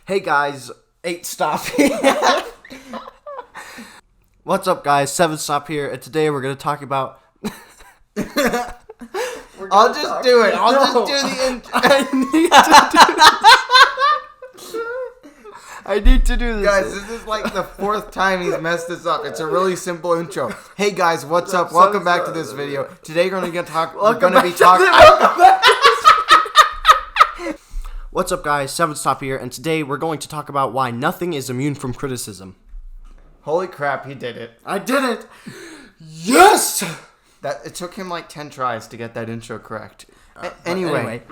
Hey guys, 8 Stop here. What's up guys, 7 Stop here, and today we're going to talk about... I'll just do it. I'll just do the intro. I need to do this. Guys, this is like the 4th time he's messed this up. It's a really simple intro. Hey guys, what's up? Welcome back to this video. Today we're going to talk... What's up guys, 7 Stop here, and today we're going to talk about why nothing is immune from criticism. Holy crap, he did it. I did it! Yes! It took him like 10 tries to get that intro correct. Anyway,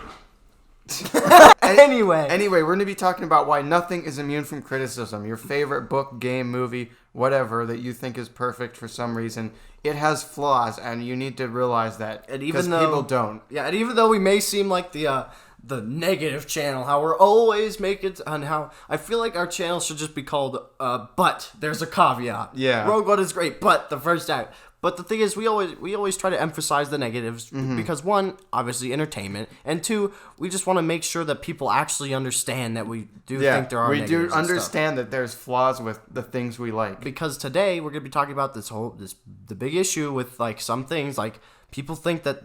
we're going to be talking about why nothing is immune from criticism. Your favorite book, game, movie, whatever that you think is perfect for some reason, it has flaws, and you need to realize that. Because people don't. Yeah, and even though we may seem like the negative channel, how we're always making, and how I feel like our channel should just be called, but there's a caveat. Yeah. Rogue One is great, but the first act. But the thing is, we always try to emphasize the negatives because, one, obviously entertainment, and two, we just want to make sure that people actually understand that we do think there are negatives. We do understand that there's flaws with the things we like. Because today we're going to be talking about the big issue with like some things, like people think that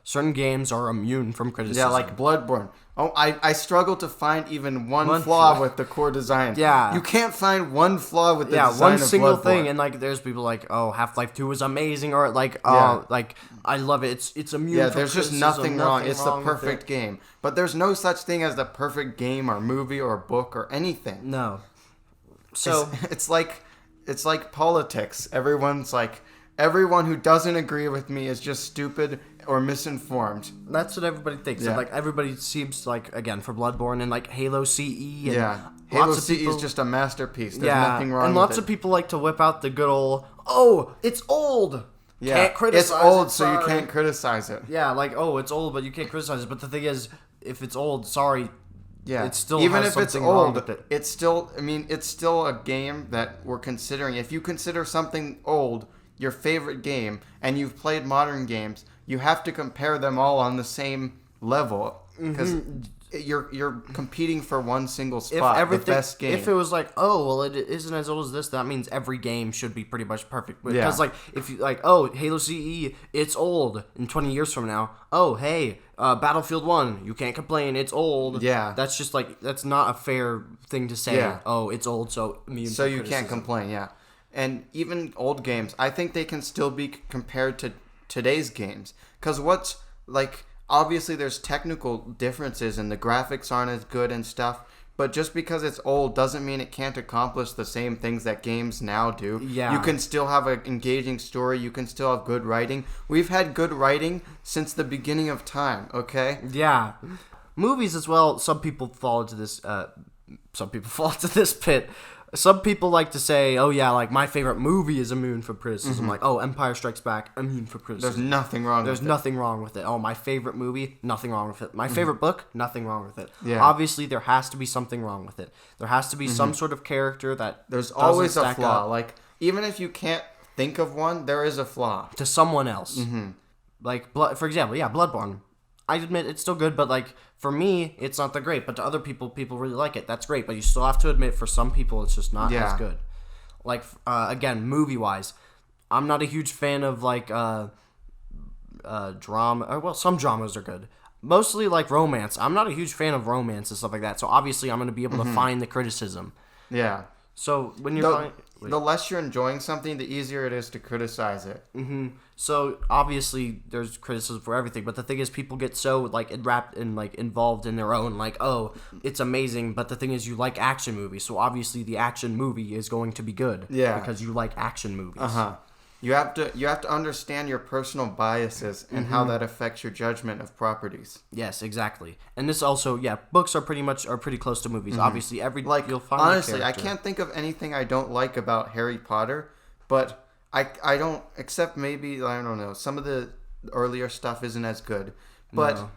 certain games are immune from criticism. Yeah, like Bloodborne. Oh, I struggle to find even one flaw with the core design. Yeah. You can't find one flaw with the design of Bloodborne. Yeah, one single thing, and like there's people like, oh, Half-Life 2 is amazing, or like, like, I love it, it's immune from there's criticism. Just nothing wrong. It's the perfect game. But there's no such thing as the perfect game or movie or book or anything. No. So it's like politics. Everyone who doesn't agree with me is just stupid or misinformed. That's what everybody thinks. Yeah. And, like, everybody seems like, again, for Bloodborne and like Halo CE. And Halo CE is just a masterpiece. There's nothing wrong with it. And lots of people like to whip out the good old, oh, it's old. Yeah. Can't criticize it's old, it, so you can't criticize it. Yeah, like, oh, it's old, but you can't criticize it. But the thing is, if it's old, sorry. Yeah, it still even has if it's something wrong old, with it. it's still a game that we're considering. If you consider something old your favorite game, and you've played modern games, you have to compare them all on the same level, because you're competing for one single spot, the best game. If it was like, oh, well, it isn't as old as this, that means every game should be pretty much perfect. Because, like, if you, like, oh, Halo CE, it's old in 20 years from now. Oh, hey, Battlefield 1, you can't complain, it's old. Yeah. That's just, like, that's not a fair thing to say. Yeah. Oh, it's old, so you can't complain, yeah. And even old games, I think they can still be compared to today's games. Because obviously there's technical differences and the graphics aren't as good and stuff. But just because it's old doesn't mean it can't accomplish the same things that games now do. Yeah. You can still have an engaging story. You can still have good writing. We've had good writing since the beginning of time, okay? Yeah. Movies as well, some people fall into this pit. Some people like to say, oh yeah, like my favorite movie is immune from criticism. Like, oh, Empire Strikes Back, immune from criticism. There's nothing wrong with it. There's nothing wrong with it. Oh, my favorite movie, nothing wrong with it. My favorite book, nothing wrong with it. Yeah. Obviously, there has to be something wrong with it. There has to be some sort of character that there's always a flaw. Up. Like, even if you can't think of one, there is a flaw. To someone else. Like, for example, Bloodborne. I admit it's still good, but like for me, it's not that great. But to other people really like it. That's great, but you still have to admit, for some people, it's just not as good. Like again, movie wise, I'm not a huge fan of like drama. Well, some dramas are good. Mostly like romance. I'm not a huge fan of romance and stuff like that. So obviously, I'm going to be able to find the criticism. Yeah. So when you're the less you're enjoying something, the easier it is to criticize it. So obviously there's criticism for everything, but the thing is, people get so like wrapped and like involved in their own like, oh, it's amazing. But the thing is, you like action movies, so obviously the action movie is going to be good. Yeah, because you like action movies. You have to understand your personal biases and how that affects your judgment of properties. Yes, exactly. And this also, books are pretty close to movies. Obviously, you'll find honestly, I can't think of anything I don't like about Harry Potter, but I don't, except maybe, I don't know, some of the earlier stuff isn't as good. But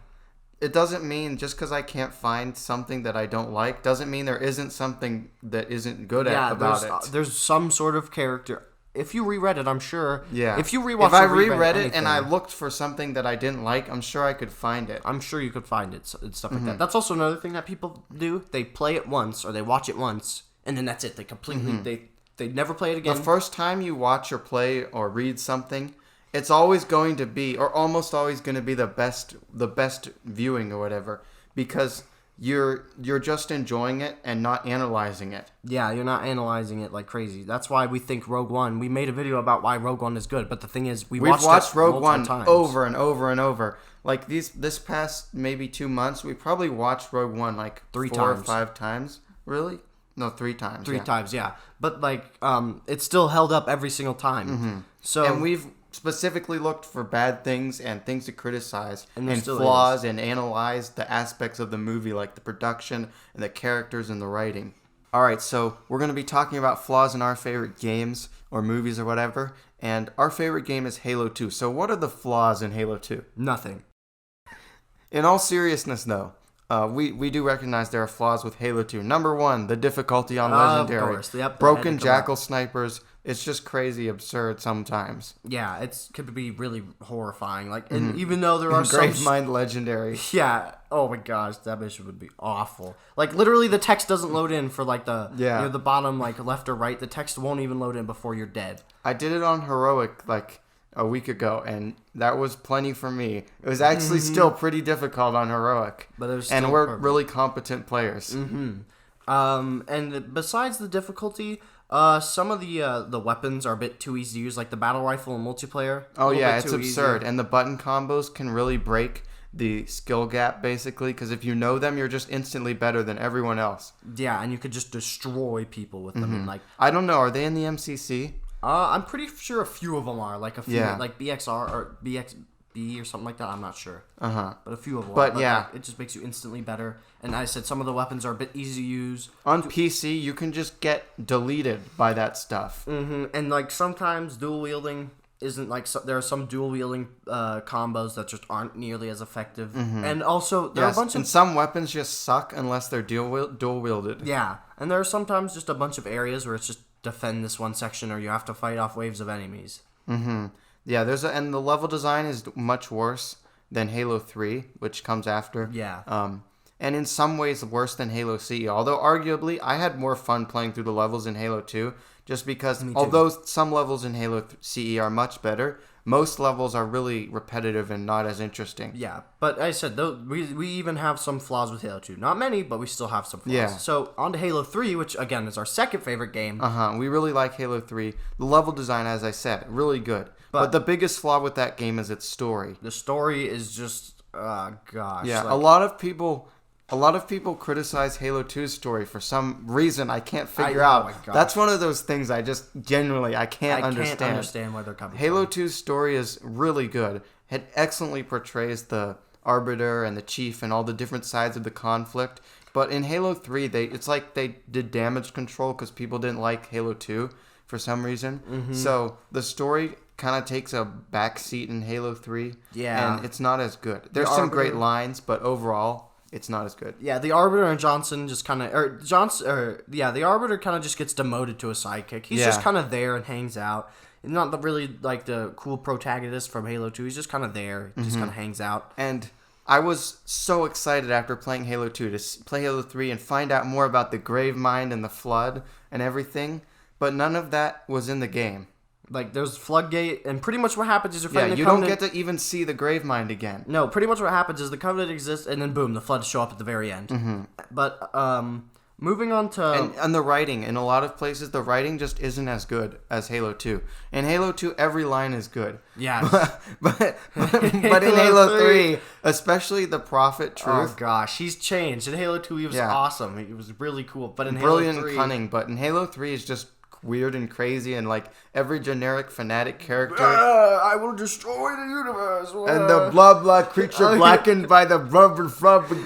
it doesn't mean, just because I can't find something that I don't like, doesn't mean there isn't something that isn't good about it. There's some sort of character. if you reread it, I'm sure. Yeah. If you rewatch, if I reread it and I looked for something that I didn't like, I'm sure I could find it. I'm sure you could find it and stuff like that. That's also another thing that people do. They play it once or they watch it once, and then that's it. They completely they never play it again. The first time you watch or play or read something, it's always going to be, or almost always going to be the best viewing or whatever, because you're just enjoying it and not analyzing it. Yeah, you're not analyzing it like crazy. That's why we think Rogue One. We made a video about why Rogue One is good, but the thing is, we've watched Rogue One times. over and over and over. Like this past maybe 2 months, we probably watched Rogue One like 4 or 5 times. Really? No, 3 times. 3 times, yeah. But like, it's still held up every single time. So and we've specifically looked for bad things and things to criticize and still flaws and analyze the aspects of the movie, like the production and the characters and the writing. All right, so we're going to be talking about flaws in our favorite games or movies or whatever, and our favorite game is Halo 2. So what are the flaws in Halo 2? Nothing. In all seriousness, though, we do recognize there are flaws with Halo 2. Number 1, the difficulty on Legendary. Of course. Yep, broken jackal snipers. It's just crazy absurd sometimes. Yeah, it could be really horrifying. Like, and even though there are some Gravemind Legendary. Yeah. Oh my gosh, that mission would be awful. Like, literally, the text doesn't load in for like the near the bottom, like left or right. The text won't even load in before you're dead. I did it on heroic like a week ago, and that was plenty for me. It was actually still pretty difficult on heroic, but it was and we're really competent players. And besides the difficulty, some of the weapons are a bit too easy to use, like the battle rifle in multiplayer. Oh yeah, it's absurd, and the button combos can really break the skill gap, basically, because if you know them, you're just instantly better than everyone else. Yeah, and you could just destroy people with them. And like, I don't know, are they in the MCC? I'm pretty sure a few of them are, like a few, Yeah. like BXR or BXB or something like that. I'm not sure. But a few of them. But yeah, like, it just makes you instantly better. And I said some of the weapons are a bit easy to use. On PC, you can just get deleted by that stuff. And like sometimes dual wielding isn't like there are some dual wielding combos that just aren't nearly as effective. And also there are a bunch of some weapons just suck unless they're dual wielded. Yeah, and there are sometimes just a bunch of areas where it's just defend this one section or you have to fight off waves of enemies. Yeah, and the level design is much worse than Halo 3, which comes after. Yeah. And in some ways worse than Halo CE. Although arguably I had more fun playing through the levels in Halo 2, just because although some levels in Halo CE are much better, most levels are really repetitive and not as interesting. Yeah, but I said we even have some flaws with Halo 2. Not many, but we still have some flaws. Yeah. So on to Halo 3, which again is our second favorite game. We really like Halo 3. The level design, as I said, really good. But the biggest flaw with that game is its story. The story is just gosh. Yeah, like, a lot of people criticize Halo 2's story for some reason I can't figure out. That's one of those things I just genuinely can't understand. I can't understand where they're coming from. Halo 2's story is really good. It excellently portrays the Arbiter and the Chief and all the different sides of the conflict. But in Halo 3, it's like they did damage control because people didn't like Halo 2 for some reason. So the story kind of takes a backseat in Halo 3. Yeah. And it's not as good. There's some great lines, but overall, it's not as good. Yeah, the Arbiter and Johnson just kind of, the Arbiter kind of just gets demoted to a sidekick. He's just kind of there and hangs out. Not really like the cool protagonist from Halo 2. He's just kind of there. He just kind of hangs out. And I was so excited after playing Halo 2 to play Halo 3 and find out more about the Gravemind and the Flood and everything. But none of that was in the game. Like, there's Floodgate, and pretty much what happens is you're fighting the Covenant. Covenant. Don't get to even see the Gravemind again. No, pretty much what happens is the Covenant exists, and then boom, the Floods show up at the very end. But, moving on to... And the writing. In a lot of places, the writing just isn't as good as Halo 2. In Halo 2, every line is good. Yeah. but in Halo 3, especially the Prophet Truth... Oh, gosh. He's changed. In Halo 2, he was awesome. He was really cool. But in Brilliant Halo 3... and cunning. But in Halo 3, it's just weird and crazy, and like every generic fanatic character. I will destroy the universe. And the blah blah creature blackened by the rubber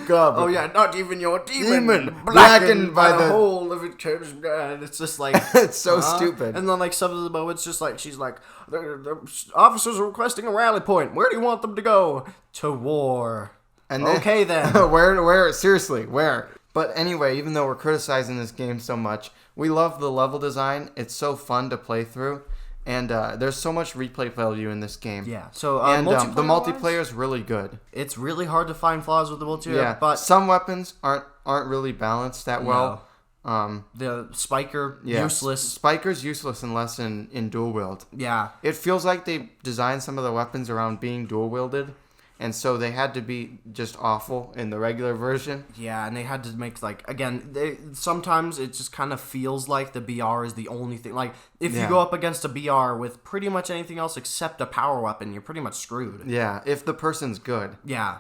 gub. Oh yeah, not even your demon blackened by the whole of it. And it's just like it's so stupid. And then like some of the moments, just like she's like, the officers are requesting a rally point. Where do you want them to go? To war. And then, okay then. Where? Seriously, where? But anyway, even though we're criticizing this game so much, we love the level design. It's so fun to play through. And there's so much replay value in this game. Yeah. So and the multiplayer is really good. It's really hard to find flaws with the multiplayer. Yeah, but some weapons aren't really balanced that well. The Spiker, useless. Spiker's useless unless in dual wield. Yeah. It feels like they designed some of the weapons around being dual wielded. And so they had to be just awful in the regular version. Yeah, and they had to make, like, again, sometimes it just kind of feels like the BR is the only thing. Like, if you go up against a BR with pretty much anything else except a power weapon, you're pretty much screwed. Yeah, if the person's good. Yeah.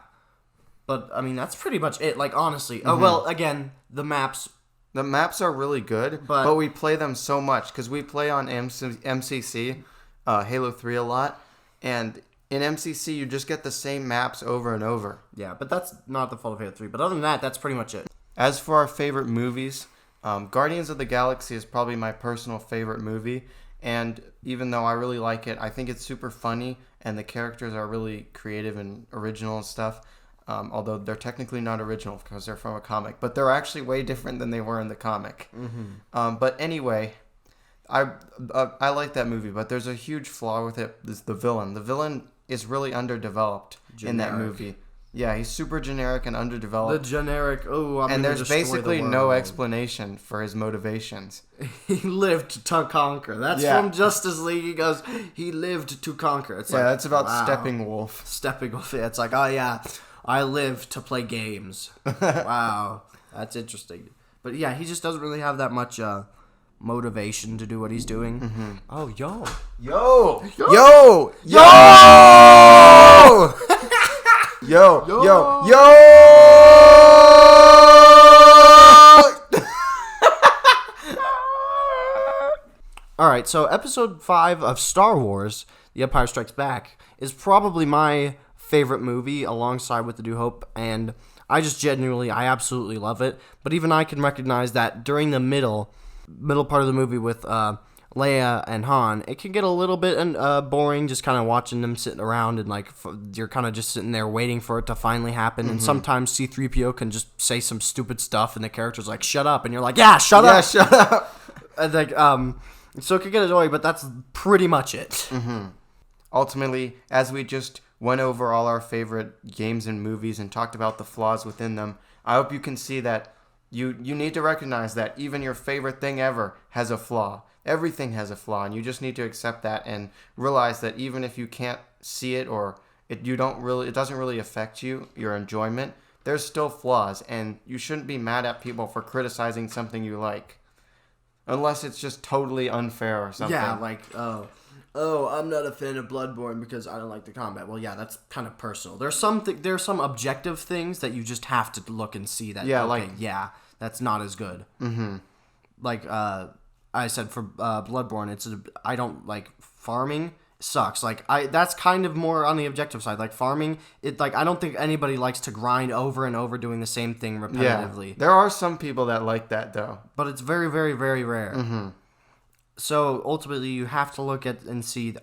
But, I mean, that's pretty much it. Like, honestly. Oh, well, again, the maps. The maps are really good, but we play them so much because we play on MCC, Halo 3 a lot, and in MCC, you just get the same maps over and over. Yeah, but that's not the fault of Halo 3. But other than that, that's pretty much it. As for our favorite movies, Guardians of the Galaxy is probably my personal favorite movie. And even though I really like it, I think it's super funny. And the characters are really creative and original and stuff. Although they're technically not original because they're from a comic. But they're actually way different than they were in the comic. Mm-hmm. But anyway, I like that movie. But there's a huge flaw with it. It's the villain. The villain is really underdeveloped in that movie. Yeah, he's super generic and underdeveloped. The generic, and there's basically no explanation for his motivations. He lived to conquer. That's from Justice League. He goes, he lived to conquer. It's like, that's about Steppenwolf. Steppenwolf. Yeah, it's like, oh yeah, I live to play games. Wow, that's interesting. But yeah, he just doesn't really have that much motivation to do what he's doing. Mm-hmm. Oh, yo. Yo! Alright, so episode 5 of Star Wars, The Empire Strikes Back, is probably my favorite movie alongside with The New Hope, and I absolutely love it. But even I can recognize that during the middle part of the movie with Leia and Han, it can get a little bit boring just kind of watching them sitting around and like you're kind of just sitting there waiting for it to finally happen. And sometimes C-3PO can just say some stupid stuff and the character's like, shut up. And you're like, yeah, shut up. And like, so it can get annoying, but that's pretty much it. Mm-hmm. Ultimately, as we just went over all our favorite games and movies and talked about the flaws within them, I hope you can see that you need to recognize that even your favorite thing ever has a flaw. Everything has a flaw, and you just need to accept that and realize that even if you can't see it or it doesn't really affect your enjoyment, there's still flaws, and you shouldn't be mad at people for criticizing something you like. Unless it's just totally unfair or something. Yeah, like, I'm not a fan of Bloodborne because I don't like the combat. Well, yeah, that's kind of personal. There's some objective things that you just have to look and see that, that's not as good. Mm-hmm. Like, I said for Bloodborne, I don't like farming. Sucks. Like that's kind of more on the objective side. Like farming, I don't think anybody likes to grind over and over doing the same thing repetitively. Yeah. There are some people that like that though, but it's very, very, very rare. Mm-hmm. So ultimately, you have to look at and see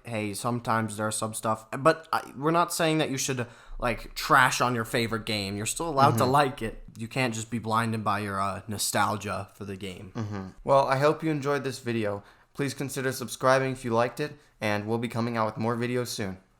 hey, sometimes there's some stuff, but we're not saying that you should like trash on your favorite game. You're still allowed to like it. You can't just be blinded by your nostalgia for the game. Mm-hmm. Well, I hope you enjoyed this video. Please consider subscribing if you liked it, and we'll be coming out with more videos soon.